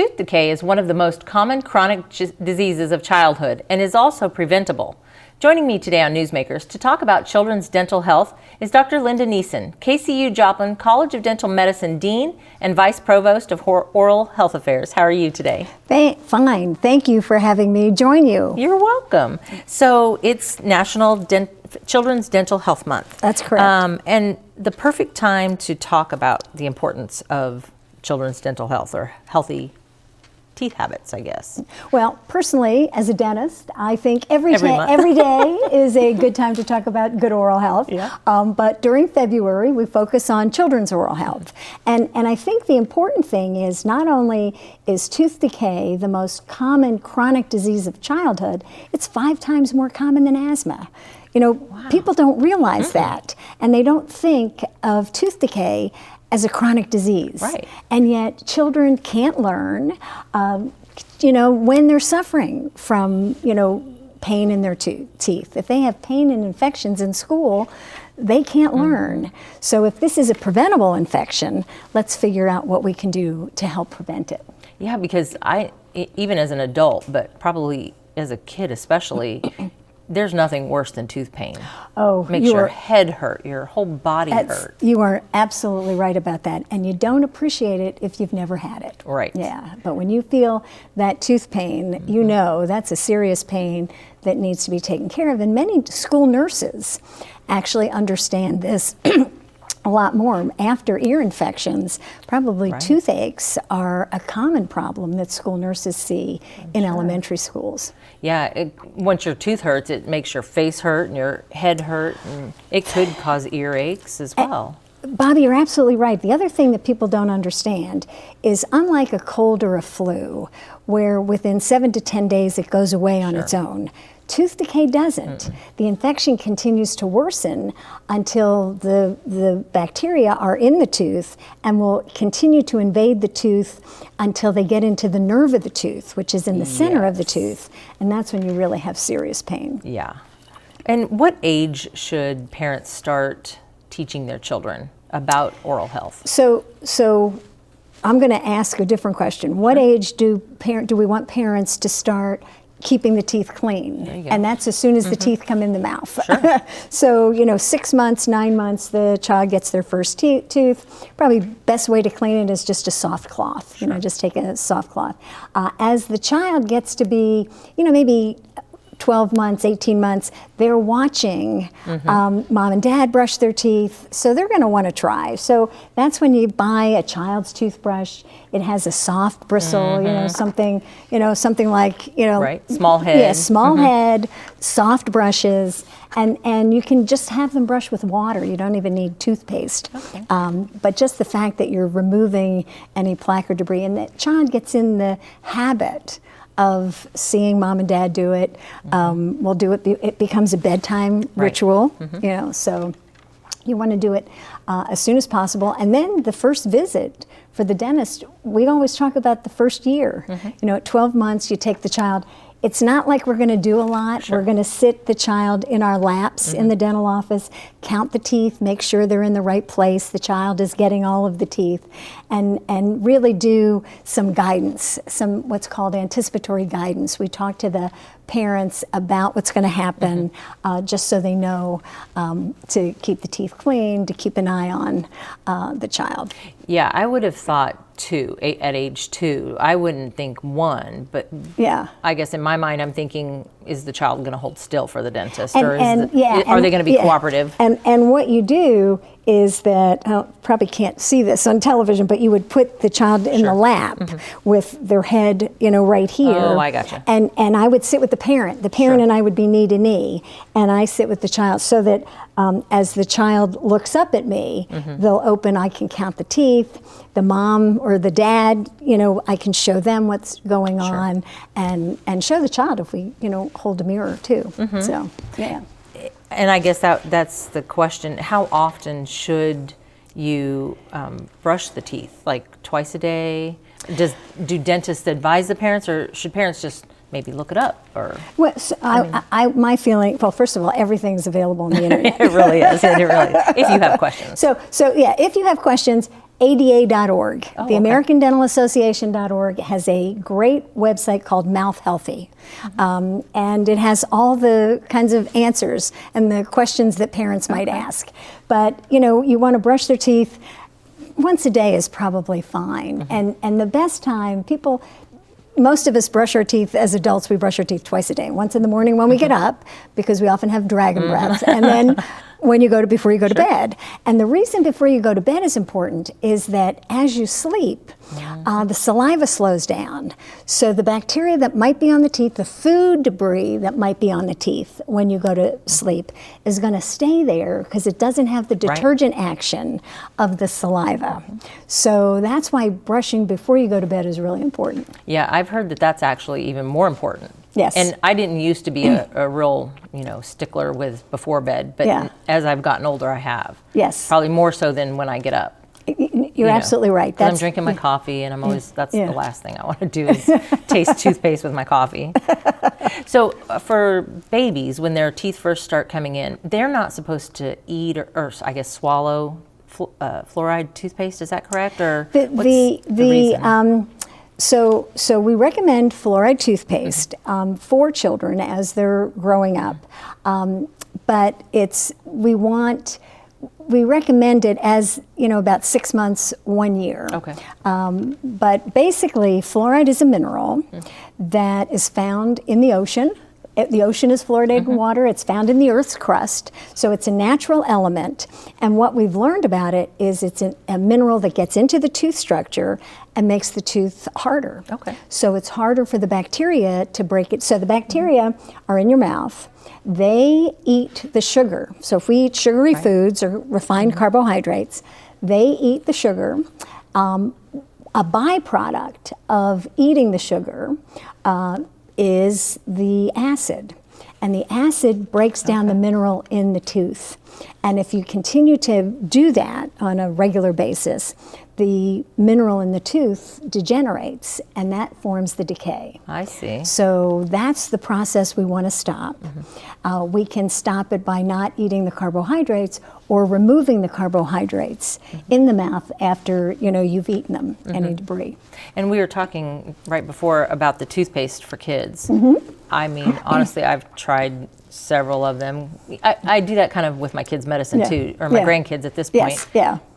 Tooth decay is one of the most common chronic diseases of childhood and is also preventable. Joining me today on Newsmakers to talk about children's dental health is Dr. Linda Neeson, KCU Joplin College of Dental Medicine Dean and Vice Provost of Oral Health Affairs. How are you today? Fine. Thank you for having me join you. You're welcome. So it's National Children's Dental Health Month. That's correct. And the perfect time to talk about the importance of children's dental health or healthy teeth habits, I guess. Well, personally, as a dentist, I think every day is a good time to talk about good oral health. Yeah. But during February, we focus on children's oral health. And I think the important thing is not only is tooth decay the most common chronic disease of childhood, it's 5 times more common than asthma. You know, wow. People don't realize that, and they don't think of tooth decay as a chronic disease. Right. And yet children can't learn, when they're suffering from, pain in their teeth. If they have pain and infections in school, they can't learn. So if this is a preventable infection, let's figure out what we can do to help prevent it. Yeah, because even as an adult, but probably as a kid especially, there's nothing worse than tooth pain. Oh, makes your head hurt, your whole body hurt. You are absolutely right about that, and you don't appreciate it if you've never had it. Right. Yeah, but when you feel that tooth pain, you know that's a serious pain that needs to be taken care of, and many school nurses actually understand this a lot more. After ear infections, probably toothaches are a common problem that school nurses see in elementary schools. Yeah, once your tooth hurts, it makes your face hurt and your head hurt, and it could cause earaches as well. Bobby, you're absolutely right. The other thing that people don't understand is unlike a cold or a flu, where within 7 to 10 days it goes away on its own, tooth decay doesn't. The infection continues to worsen until the bacteria are in the tooth and will continue to invade the tooth until they get into the nerve of the tooth, which is in the center of the tooth, and that's when you really have serious pain. Yeah. And what age should parents start teaching their children about oral health? So I'm going to ask a different question. What age do we want parents to start keeping the teeth clean? And that's as soon as the teeth come in the mouth. Sure. So, 6 months, 9 months, the child gets their first tooth. Probably best way to clean it is just a soft cloth. Sure. Just take a soft cloth. As the child gets to be, maybe 12 months, 18 months, they're watching mom and dad brush their teeth, so they're going to want to try. So that's when you buy a child's toothbrush. It has a soft bristle, something like, right, small head. Yeah, small head, soft brushes, and you can just have them brush with water. You don't even need toothpaste. Okay. But just the fact that you're removing any plaque or debris, and that child gets in the habit of seeing mom and dad do it. We'll do it. It becomes a bedtime ritual. So you want to do it as soon as possible. And then the first visit for the dentist, we always talk about the first year. At 12 months, you take the child. It's not like we're going to do a lot. We're going to sit the child in our laps in the dental office, count the teeth, make sure they're in the right place, the child is getting all of the teeth, and really do some guidance, some what's called anticipatory guidance. We talk to the parents about what's going to happen, just so they know to keep the teeth clean, to keep an eye on the child. Yeah, I would have thought 2, at age 2. I wouldn't think 1, but I guess in my mind I'm thinking, is the child going to hold still for the dentist, or are they going to be cooperative? And what you do is that, probably can't see this on television, but you would put the child in the lap with their head, right here. Oh, I gotcha. And I would sit with the parent. The parent and I would be knee to knee, and I sit with the child so that as the child looks up at me, they'll open, I can count the teeth. The mom or the dad, I can show them what's going on and show the child if we, hold a mirror too. So, yeah. And I guess that's the question. How often should you brush the teeth? Like twice a day? Do dentists advise the parents, or should parents just maybe look it up or. Well, so my feeling, well, first of all, everything's available on the internet. It really is. It really is. If you have questions. So yeah, if you have questions, ADA.org, the American Dental Association.org has a great website called Mouth Healthy. And it has all the kinds of answers and the questions that parents might ask. But, you know, you want to brush their teeth once a day is probably fine. And the best time, most of us brush our teeth as adults, we brush our teeth twice a day. Once in the morning when we get up, because we often have dragon breath, and then before you go to bed. And the reason before you go to bed is important is that as you sleep, the saliva slows down. So the bacteria that might be on the teeth, the food debris that might be on the teeth when you go to sleep is going to stay there because it doesn't have the detergent action of the saliva. So that's why brushing before you go to bed is really important. Yeah, I've heard that that's actually even more important. Yes. And I didn't used to be a real, stickler with before bed, but as I've gotten older, I have. Yes. Probably more so than when I get up. You're absolutely right. I'm drinking my coffee, and I'm always, that's the last thing I want to do is taste toothpaste with my coffee. So for babies, when their teeth first start coming in, they're not supposed to eat or I guess, swallow fluoride toothpaste. Is that correct? Or what's the reason? So we recommend fluoride toothpaste for children as they're growing up, but we recommend it as about 6 months, 1 year. Okay. But basically, fluoride is a mineral that is found in the ocean. The ocean is fluoridated water. It's found in the Earth's crust, so it's a natural element. And what we've learned about it is it's a mineral that gets into the tooth structure and makes the tooth harder. Okay. So it's harder for the bacteria to break it. So the bacteria are in your mouth. They eat the sugar. So if we eat sugary foods or refined carbohydrates, they eat the sugar. A byproduct of eating the sugar is the acid. And the acid breaks down the mineral in the tooth. And if you continue to do that on a regular basis, the mineral in the tooth degenerates, and that forms the decay. I see. So that's the process we want to stop. We can stop it by not eating the carbohydrates or removing the carbohydrates in the mouth after you've eaten them, any debris. And we were talking right before about the toothpaste for kids. I mean, honestly, I've tried several of them. I do that kind of with my kids' medicine too, or my grandkids at this point,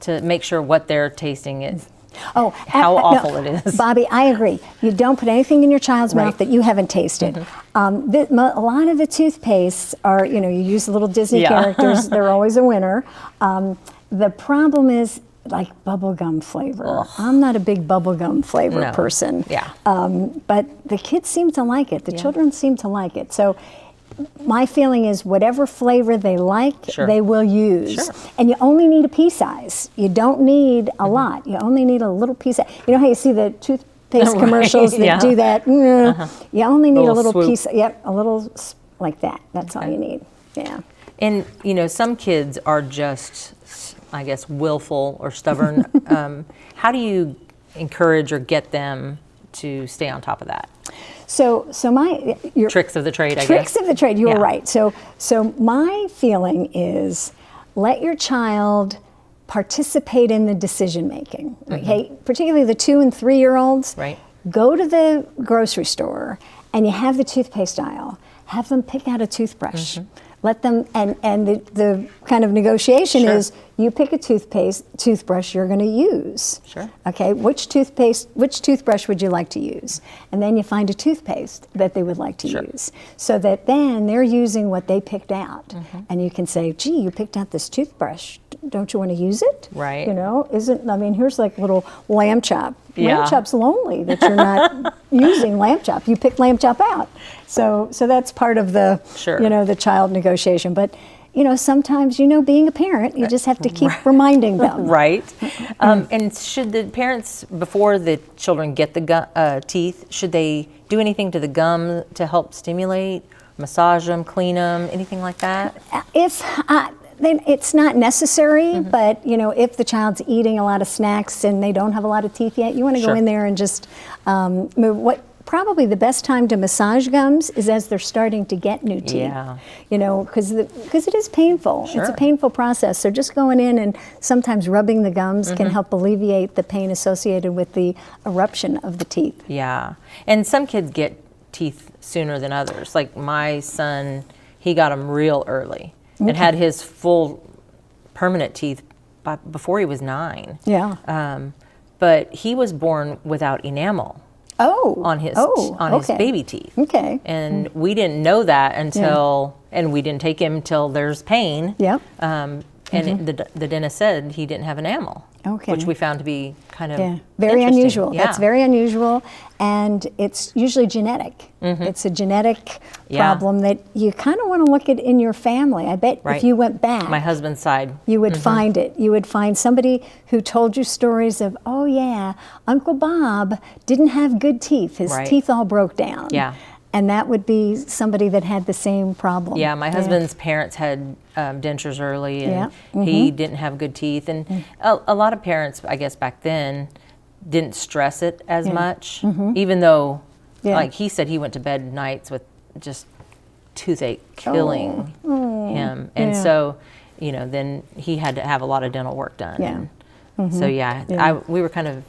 to make sure what they're tasting is. How awful it is. Bobby, I agree. You don't put anything in your child's mouth that you haven't tasted. A lot of the toothpastes are, you use little Disney characters. They're always a winner. The problem is like bubblegum flavor. I'm not a big bubblegum flavor person. But the kids seem to like it. The children seem to like it. So my feeling is whatever flavor they like, they will use. And you only need a pea size. You don't need a lot. You only need a little piece. You know how you see the toothpaste commercials that do that? You only need a little piece. Yep, a little like that. That's all you need. Yeah. And, some kids are just, I guess, willful or stubborn. How do you encourage or get them to stay on top of that? So your tricks of the trade, I guess. Tricks of the trade, you were right. So my feeling is let your child participate in the decision making. Okay, particularly the 2 and 3 year olds. Right. Go to the grocery store and you have the toothpaste aisle. Have them pick out a toothbrush. Let them, and the kind of negotiation is you pick a toothbrush you're going to use. Okay, which toothbrush would you like to use? And then you find a toothpaste that they would like to use. So that then they're using what they picked out. And you can say, gee, you picked out this toothbrush. Don't you want to use it? Right. Here's like little lamb chop. Lamb chop's lonely that you're not using lamb chop. You pick lamb chop out. So that's part of the, the child negotiation. But, sometimes, being a parent, you just have to keep reminding them. Right. And should the parents, before the children get the teeth, should they do anything to the gum to help stimulate, massage them, clean them, anything like that? It's not necessary, but if the child's eating a lot of snacks and they don't have a lot of teeth yet, you want to go in there and just move. What probably the best time to massage gums is as they're starting to get new teeth. Yeah. You know, because it is painful. Sure. It's a painful process. So just going in and sometimes rubbing the gums can help alleviate the pain associated with the eruption of the teeth. Yeah. And some kids get teeth sooner than others. Like my son, he got them real early and had his full permanent teeth before he was 9. Yeah. But he was born without enamel on his baby teeth. Okay. And we didn't know that until, and we didn't take him till there's pain. Yep. And the dentist said he didn't have enamel, which we found to be kind of very interesting. unusual. Yeah. That's very unusual, and it's usually genetic. It's a genetic problem that you kind of want to look at in your family. I bet if you went back, my husband's side, you would find it. You would find somebody who told you stories of, oh yeah, Uncle Bob didn't have good teeth. His teeth all broke down. Yeah. And that would be somebody that had the same problem. Yeah, my husband's parents had dentures early, and he didn't have good teeth. And a lot of parents, I guess back then, didn't stress it as much, even though, like he said, he went to bed nights with just toothache killing him. And so, you know, then he had to have a lot of dental work done. Yeah. So we were kind of,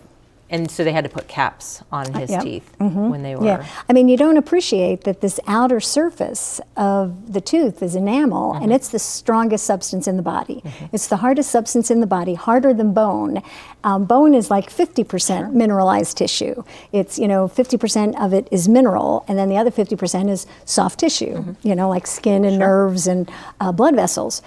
and so they had to put caps on his teeth when they were. Yeah, I mean, you don't appreciate that this outer surface of the tooth is enamel, and it's the strongest substance in the body. It's the hardest substance in the body, harder than bone. Bone is like 50% mineralized tissue. It's, you know, 50% of it is mineral, and then the other 50% is soft tissue, you know, like skin and nerves and blood vessels.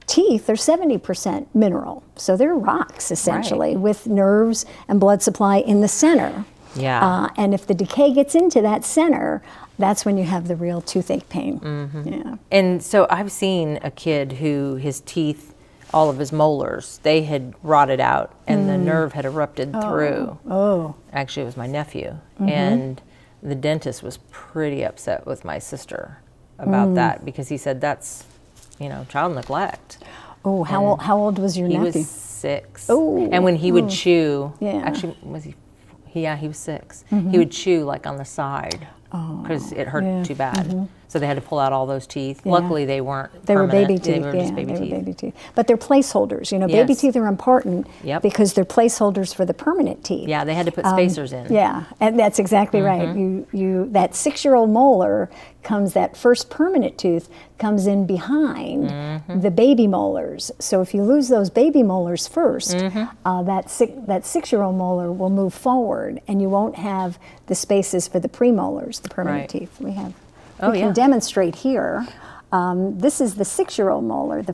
Teeth are 70% mineral, so they're rocks essentially with nerves and blood supply in the center. Yeah. And if the decay gets into that center, that's when you have the real toothache pain. Yeah. And so I've seen a kid who his teeth, all of his molars, they had rotted out and the nerve had erupted through. Oh. Actually, it was my nephew. And the dentist was pretty upset with my sister about that because he said that's, you know, child neglect. Oh, how old was your nephew? He was 6. Oh. And when he would chew, Yeah. actually, was he? Yeah, he was 6. He would chew like on the side because it hurt too bad. So they had to pull out all those teeth. Luckily, they weren't. They were permanent. baby teeth. They were just baby teeth. Baby teeth. But they're placeholders. You know, baby teeth are important because they're placeholders for the permanent teeth. Yeah, they had to put spacers in. Yeah, and that's exactly right. That 6-year-old molar comes, that first permanent tooth comes in behind the baby molars. So if you lose those baby molars first, that 6-year-old molar will move forward, and you won't have the spaces for the premolars, the permanent teeth. We can demonstrate here. This is the 6-year-old molar, the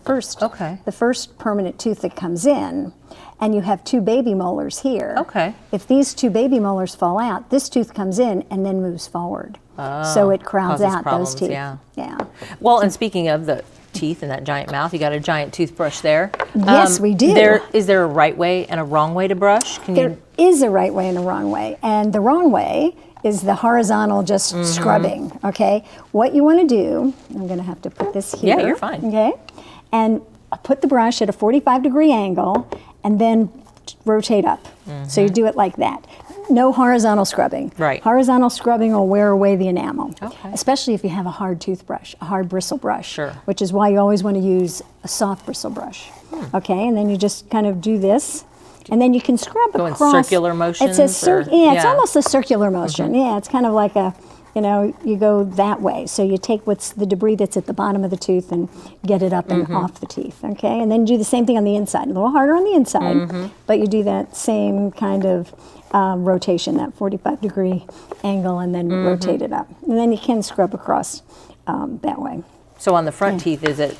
first permanent tooth that comes in, and you have 2 baby molars here. Okay. If these 2 baby molars fall out, this tooth comes in and then moves forward. So it crowds out those teeth. Yeah. Yeah. Well, and speaking of the teeth and that giant mouth, you got a giant toothbrush there. Yes, we do. Is there a right way and a wrong way to brush? There is a right way and a wrong way, and the wrong way is the horizontal just scrubbing, okay? What you want to do, I'm going to have to put this here. Yeah, you're fine. Okay? And put the brush at a 45-degree angle and then rotate up. So you do it like that. No horizontal scrubbing. Right. Horizontal scrubbing will wear away the enamel, okay. especially if you have a hard toothbrush, a hard bristle brush, Sure. which is why you always want to use a soft bristle brush. Okay, and then you just kind of do this. And then you can scrub across. Go in circular motions? It's it's almost a circular motion. Yeah, it's kind of like a, you know, you go that way. So you take what's the debris that's at the bottom of the tooth and get it up and off the teeth, okay? And then do the same thing on the inside. A little harder on the inside, but you do that same kind of rotation, that 45-degree angle, and then rotate it up. And then you can scrub across that way. So on the front teeth, is it,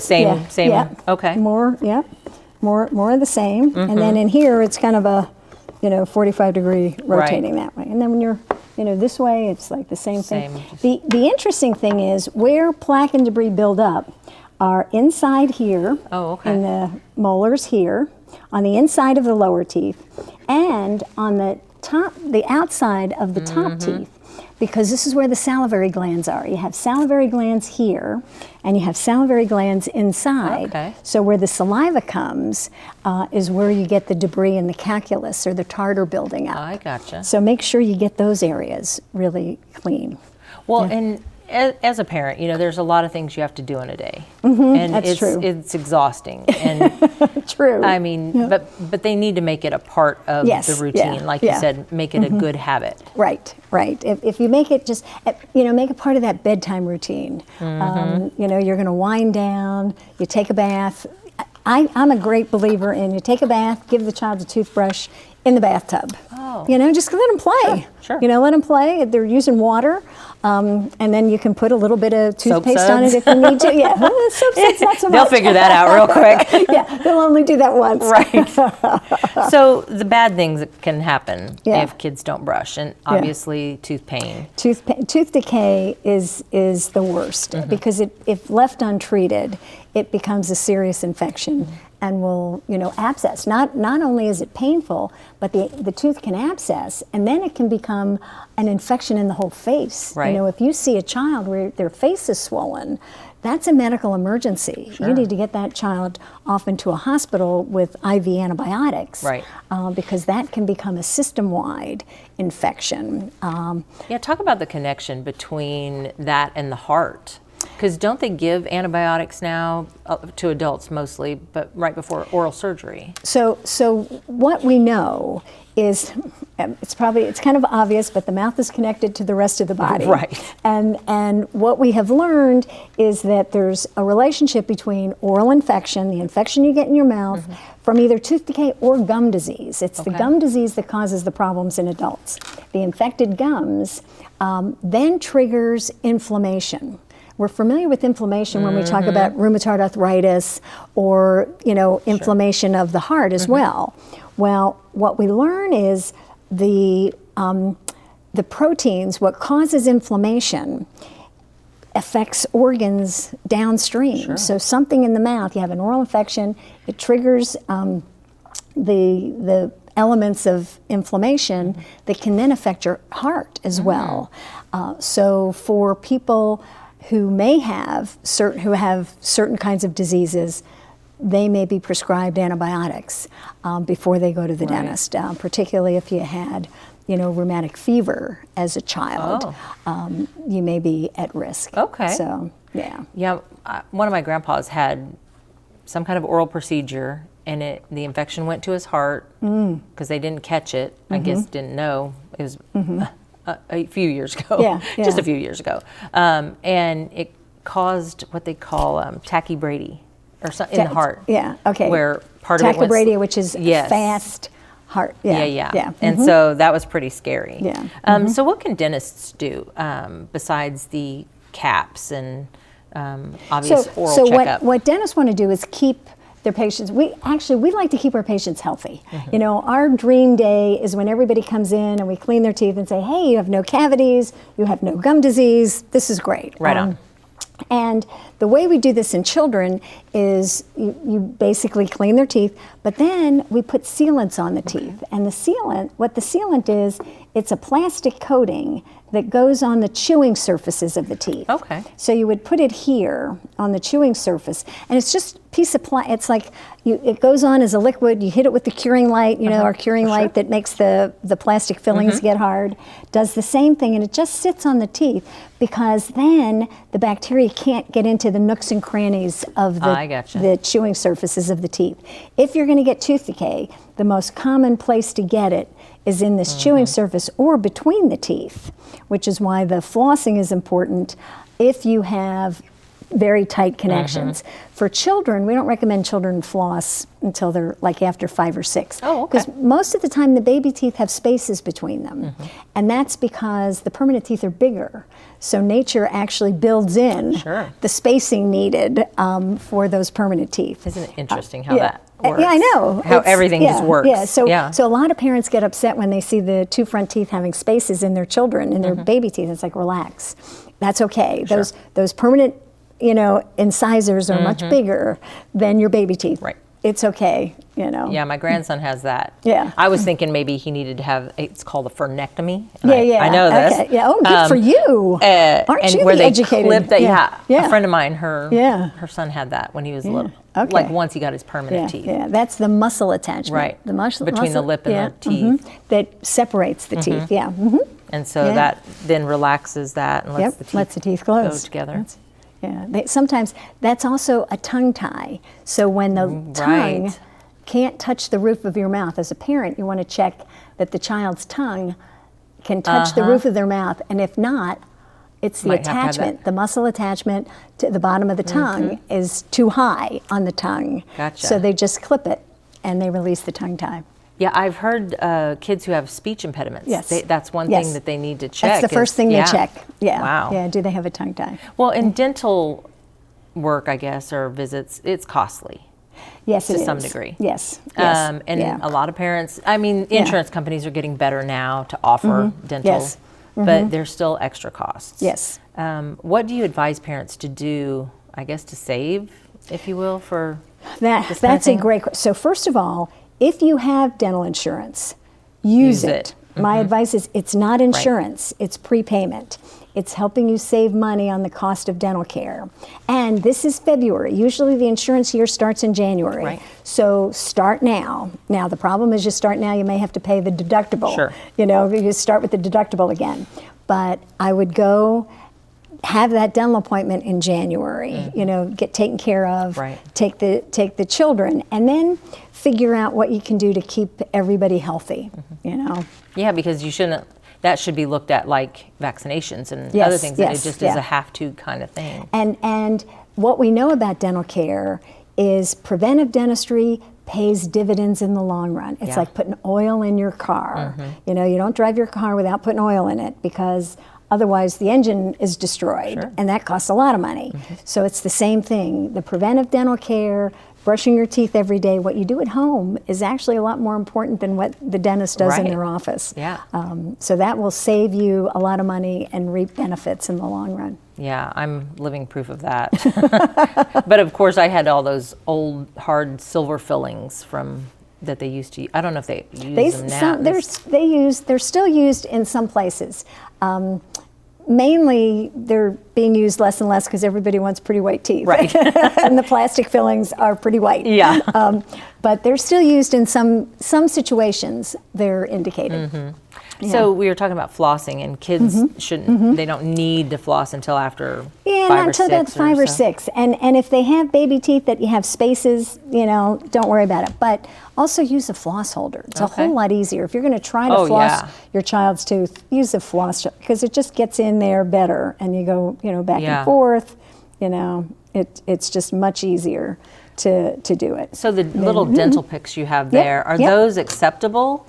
same? Yeah. Okay. More of the same, and then in here it's kind of a, 45-degree rotating that way. And then when you're, this way, it's like the same thing. The interesting thing is where plaque and debris build up are inside here, in the molars here, on the inside of the lower teeth, and on the top, the outside of the top teeth. because this is where the salivary glands are. You have salivary glands here, and you have salivary glands inside. Okay. So where the saliva comes is where you get the debris and the calculus or the tartar building up. I gotcha. So make sure you get those areas really clean. Well, Yeah. and as a parent, there's a lot of things you have to do in a day, and that's true. It's exhausting. And True. I mean, but they need to make it a part of Yes, the routine, yeah, like yeah. you said, make it a good habit. Right. If you make it just, make it part of that bedtime routine. You're going to wind down, you take a bath. I'm a great believer in you take a bath, give the child a toothbrush in the bathtub. Oh. Just let them play. Sure. Let them play. They're using water. And then you can put a little bit of Soap toothpaste on it suds? if you need to. Yeah, soap suds, not so much. They'll figure that out real quick. Yeah, they'll only do that once. Right. So the bad things that can happen Yeah. if kids don't brush, and obviously tooth pain. Tooth decay is the worst because if left untreated, it becomes a serious infection and will abscess. Not only is it painful, but the tooth can abscess, and then it can become an infection in the whole face. Right. If you see a child where their face is swollen, that's a medical emergency. Sure. You need to get that child off into a hospital with IV antibiotics. Right. Because that can become a system-wide infection. Yeah, talk about the connection between that and the heart. Because don't they give antibiotics now to adults mostly, but right before oral surgery? So what we know is, it's kind of obvious, but the mouth is connected to the rest of the body. Right. And what we have learned is that there's a relationship between oral infection, the infection you get in your mouth, from either tooth decay or gum disease. It's the gum disease that causes the problems in adults. The infected gums then triggers inflammation. We're familiar with inflammation when we talk about rheumatoid arthritis or, inflammation of the heart as well. Well, what we learn is the proteins, what causes inflammation, affects organs downstream. Sure. So something in the mouth, you have an oral infection, it triggers the elements of inflammation that can then affect your heart as well. So for people who have certain kinds of diseases, they may be prescribed antibiotics before they go to the dentist, particularly if you had, rheumatic fever as a child. You may be at risk. Okay. So, yeah. Yeah, one of my grandpas had some kind of oral procedure, and the infection went to his heart because they didn't catch it. I guess didn't know. It was a few years ago, just a few years ago, and it caused what they call tachybrady, or something in the heart. Yeah. Okay. Where part of it went tachybrady, which is fast heart. Yeah. And so that was pretty scary. Yeah. So what can dentists do besides the caps and obvious oral checkup? So what dentists want to do is keep their patients. We like to keep our patients healthy. Our dream day is when everybody comes in and we clean their teeth and say, hey, you have no cavities, you have no gum disease, this is great. Right on. And the way we do this in children is you basically clean their teeth, but then we put sealants on the teeth. And what the sealant is, it's a plastic coating that goes on the chewing surfaces of the teeth. Okay. So you would put it here on the chewing surface, and it's just a piece of it's like it goes on as a liquid. You hit it with the curing light, our curing light that makes the plastic fillings get hard. Does the same thing, and it just sits on the teeth because then the bacteria can't get into the nooks and crannies of the chewing surfaces of the teeth. If you're going to get tooth decay, the most common place to get it is in this chewing surface or between the teeth, which is why the flossing is important if you have very tight connections. For children, we don't recommend children floss until they're like after 5 or 6. Oh, okay. Because most of the time the baby teeth have spaces between them. And that's because the permanent teeth are bigger. So nature actually builds in the spacing needed for those permanent teeth. Isn't it interesting how that works? Yeah, I know. How everything just works. Yeah, so a lot of parents get upset when they see the 2 front teeth having spaces in their children, in their baby teeth. It's like, relax. That's okay. Sure. Those permanent, incisors are much bigger than your baby teeth. Right. It's okay. you know. Yeah, my grandson has that. Yeah. I was thinking maybe he needed to have, it's called a fernectomy. And Yeah. I know this. Okay. Yeah. Oh, good for you. Aren't and you where the they educated? clip that, Yeah. a friend of mine, her son had that when he was little. Okay. Like once he got his permanent teeth. Yeah, that's the muscle attachment. Right. The muscle between the lip and the teeth. That separates the teeth. Yeah. And so that then relaxes that and lets the teeth close. go together. Sometimes that's also a tongue tie. So when the tongue can't touch the roof of your mouth, as a parent, you want to check that the child's tongue can touch the roof of their mouth, and if not, it's the attachment, the muscle attachment to the bottom of the tongue is too high on the tongue. Gotcha. So they just clip it and they release the tongue tie. Yeah, I've heard kids who have speech impediments. Yes. That's one thing that they need to check. That's the first thing they check. Yeah. Wow. Yeah, do they have a tongue tie? Well, in dental work, I guess, or visits, it's costly. Yes, it is. To some degree. Yes. And a lot of parents, I mean, insurance companies are getting better now to offer dental, but there's still extra costs. Yes. What do you advise parents to do, I guess, to save, if you will, for that? That's a great question. So first of all, if you have dental insurance, use it. My advice is it's not insurance, it's prepayment. It's helping you save money on the cost of dental care. And this is February. Usually the insurance year starts in January. Right. So start now. Now the problem is you start now, you may have to pay the deductible. Sure. You know, you start with the deductible again. But I would go have that dental appointment in January, you know, get taken care of, take the children, and then figure out what you can do to keep everybody healthy, you know. Yeah, because you shouldn't, that should be looked at like vaccinations and other things. It just is a have-to kind of thing. And what we know about dental care is preventive dentistry pays dividends in the long run. It's like putting oil in your car. You know, you don't drive your car without putting oil in it because otherwise the engine is destroyed and that costs a lot of money. So it's the same thing. The preventive dental care, brushing your teeth every day, what you do at home is actually a lot more important than what the dentist does in their office. So that will save you a lot of money and reap benefits in the long run. Yeah, I'm living proof of that. But of course I had all those old hard silver fillings from that they used to. I don't know if they use them now. They're still used in some places. Mainly, they're being used less and less because everybody wants pretty white teeth. Right. And the plastic fillings are pretty white. Yeah. But they're still used in some situations. They're indicated. So we were talking about flossing, and kids shouldn't, they don't need to floss until after 5 not or until 6 that's 5 or 6. And if they have baby teeth that you have spaces, you know, don't worry about it. But also use a floss holder. It's a whole lot easier. If you're going to try to floss your child's tooth, use a floss because it just gets in there better, and you go, you know, back and forth. You know, it's just much easier to do it. So the little dental picks you have there, are those acceptable?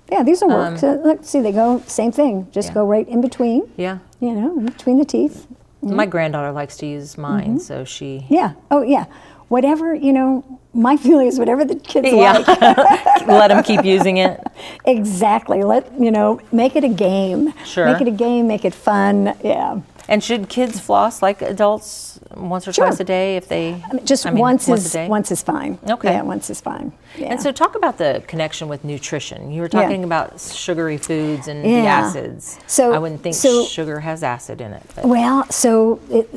Yeah, these will work. So look, see, they go, same thing, just go right in between. Yeah. You know, in between the teeth. My granddaughter likes to use mine, so she... Yeah, whatever, you know, my feeling is whatever the kids like. Let them keep using it. Exactly. Make it a game. Sure. Make it a game, make it fun, yeah. And should kids floss like adults once or twice a day if they... once is fine. Okay. Yeah, once is fine. Yeah. And so talk about the connection with nutrition. You were talking about sugary foods and the acids. So I wouldn't think sugar has acid in it. But. Well,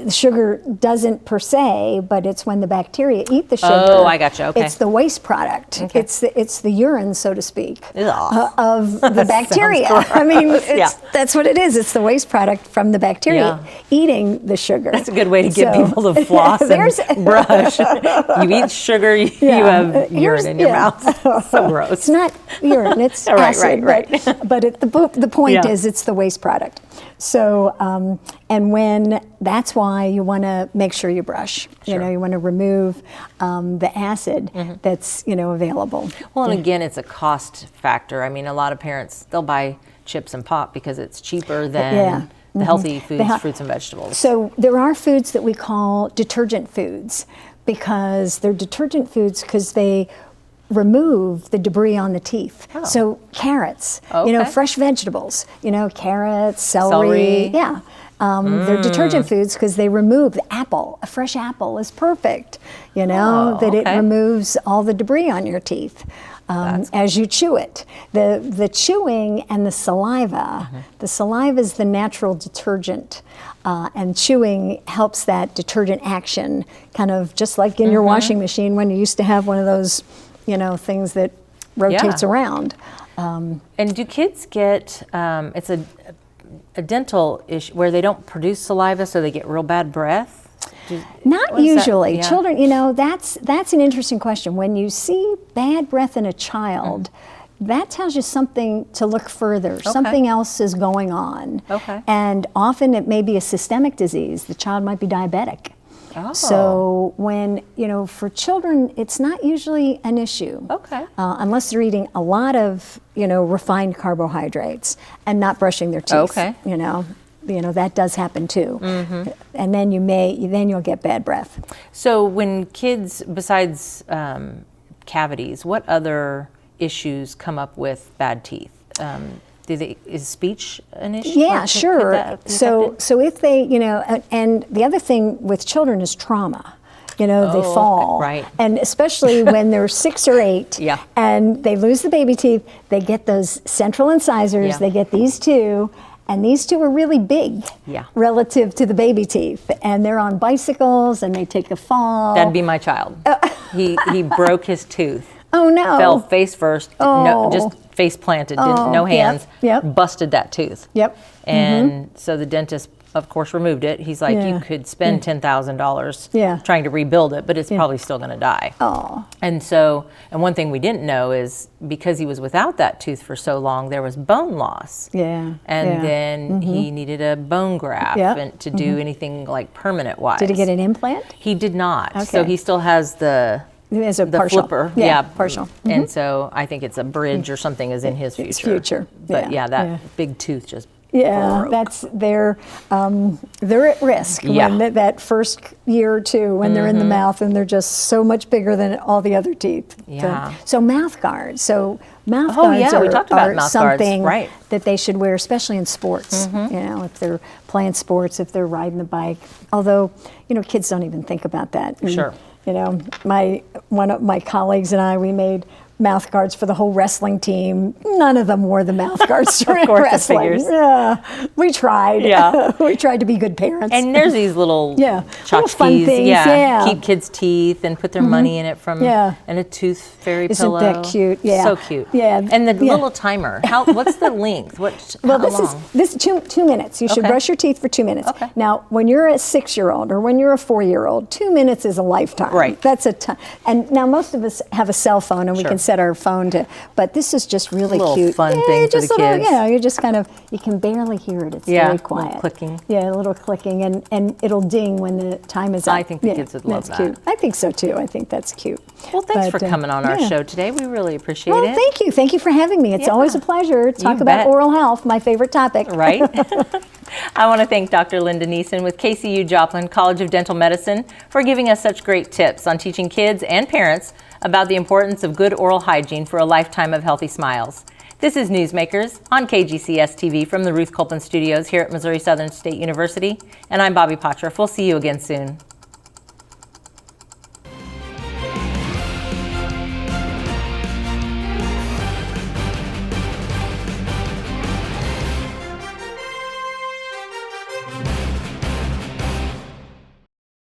sugar doesn't per se, but it's when the bacteria eat the sugar. Oh, I gotcha. Okay. It's the waste product. Okay. It's the urine, so to speak, of the bacteria. I mean, that's what it is. It's the waste product from the bacteria eating the sugar. That's a good way to get people to floss and brush. You eat sugar, you have urine in your mouth. So gross. It's not urine, it's acid. Right. But the point is it's the waste product. So, and that's why you want to make sure you brush. Sure. You know, you want to remove the acid that's, available. Well, and again, it's a cost factor. I mean, a lot of parents, they'll buy chips and pop because it's cheaper than the healthy foods, fruits and vegetables. So there are foods that we call detergent foods because they're detergent foods because they remove the debris on the teeth. So carrots, fresh vegetables, carrots, celery. Yeah. They're detergent foods because they remove the apple. A fresh apple is perfect, you know, that it removes all the debris on your teeth. As you chew it. The chewing and the saliva, the saliva is the natural detergent, and chewing helps that detergent action, kind of just like in your washing machine when you used to have one of those, you know, things that rotates around. And do kids get, it's a dental issue where they don't produce saliva so they get real bad breath? Not usually. Yeah. Children, you know, that's an interesting question. When you see bad breath in a child, that tells you something to look further. Something else is going on. And often it may be a systemic disease. The child might be diabetic. So when, you know, for children, it's not usually an issue. Unless they're eating a lot of, you know, refined carbohydrates and not brushing their teeth. You know, that does happen too. And then you'll get bad breath. So when kids, besides cavities, what other issues come up with bad teeth? Is speech an issue? Yeah, sure. So if they, you know, and the other thing with children is trauma. You know, they fall. And especially when they're 6 or 8 and they lose the baby teeth, they get those central incisors, they get these two. And these two are really big relative to the baby teeth. And they're on bicycles and they take a fall. That'd be my child. He broke his tooth. Oh no. Fell face first, no, just face planted, no hands, busted that tooth. And so the dentist, of course, removed it. He's like, you could spend $10,000 trying to rebuild it, but it's probably still going to die. And so, and one thing we didn't know is because he was without that tooth for so long, there was bone loss. And then he needed a bone graft and to do anything like permanent wise. Did he get an implant? He did not. So he still has the partial. Flipper. Partial. And so I think it's a bridge or something is in his future. But that big tooth just broke. That's they're at risk when that first year or two when they're in the mouth and they're just so much bigger than all the other teeth. So mouth guards. Mouth guards we talked about mouth something guards. That they should wear, especially in sports. You know, if they're playing sports, if they're riding the bike. Although, you know, kids don't even think about that. And, you know, one of my colleagues and I, we made mouth guards for the whole wrestling team. None of them wore the mouth guards during wrestling. We tried. We tried to be good parents. And there's these little little fun things. Keep kids' teeth and put their money in it from and a tooth fairy pillow. Isn't that cute? So cute. And the little timer. What's the length? This is 2 minutes. You should brush your teeth for 2 minutes. Now, when you're a 6-year-old or when you're a 4-year-old, 2 minutes is a lifetime. That's a time. And now most of us have a cell phone and we can set our phone to, but this is just really cute. Fun thing for the kids. You just kind of, you can barely hear it. It's very quiet. Little clicking. A little clicking, and it'll ding when the time is up. I think the kids would love that. Cute. I think so too. I think that's cute. Well, thanks for coming on our show today. We really appreciate it. Thank you. Thank you for having me. It's always a pleasure to talk about oral health, my favorite topic. Right? I want to thank Dr. Linda Neeson with KCU Joplin College of Dental Medicine for giving us such great tips on teaching kids and parents about the importance of good oral hygiene for a lifetime of healthy smiles. This is Newsmakers on KGCS TV from the Ruth Copeland Studios here at Missouri Southern State University, and I'm Bobby Potroff. We'll see you again soon.